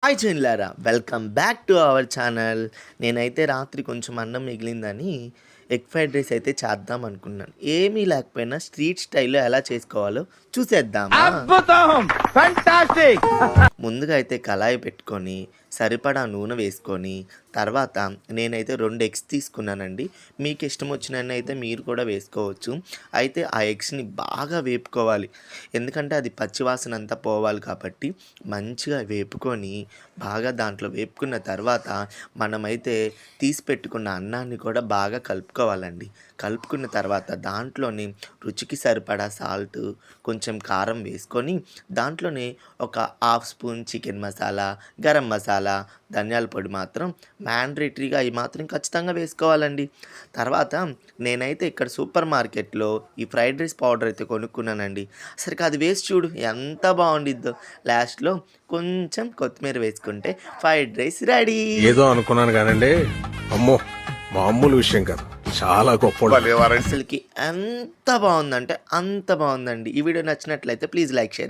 Hi చెల్లారా, welcome back to our channel. నేనైతే రాత్రి కొంచెం అన్నం మిగిలిందని ఎగ్ ఫ్రైడ్ రైస్ అయితే చేద్దాం అనుకున్నాను. ఏమీ లేకపోయినా స్ట్రీట్ స్టైల్లో ఎలా చేసుకోవాలో చూసేద్దామా? ముందుగా అయితే కళాయి పెట్టుకొని సరిపడా నూనె వేసుకొని తర్వాత నేనైతే 2 ఎగ్స్ తీసుకున్నానండి. మీకు ఇష్టం వచ్చినన్ని అయితే మీరు కూడా వేసుకోవచ్చు. అయితే ఆ ఎగ్స్ని బాగా వేపుకోవాలి, ఎందుకంటే అది పచ్చివాసన అంతా పోవాలి కాబట్టి మంచిగా వేపుకొని బాగా దాంట్లో వేపుకున్న తర్వాత మనమైతే తీసి పెట్టుకున్న అన్నాన్ని కూడా బాగా కలుపుకోవాలండి. కలుపుకున్న తర్వాత దాంట్లోని రుచికి సరిపడా సాల్ట్, కొంచెం కారం వేసుకొని దాంట్లోనే ఒక half spoon chicken masala, garam masala, ధనియాల పొడి మాత్రం మ్యాండేటరీగా అవి మాత్రం ఖచ్చితంగా వేసుకోవాలండి. తర్వాత నేనైతే ఇక్కడ సూపర్ మార్కెట్లో ఈ ఫ్రైడ్ రైస్ పౌడర్ అయితే కొనుక్కున్నానండి. సరికి అది వేసి చూడు ఎంత బాగుండిద్దో. లాస్ట్లో కొంచెం కొత్తిమీర వేసుకుంటే ఫ్రైడ్ రైస్ రెడీ. ఏదో అనుకున్నాను కానండి, అమ్మో మామూలు విషయం కాదు, చాలా గొప్ప. అసలుకి ఎంత బాగుందంటే అంత బాగుందండి. ఈ వీడియో నచ్చినట్లయితే ప్లీజ్ లైక్, షేర్.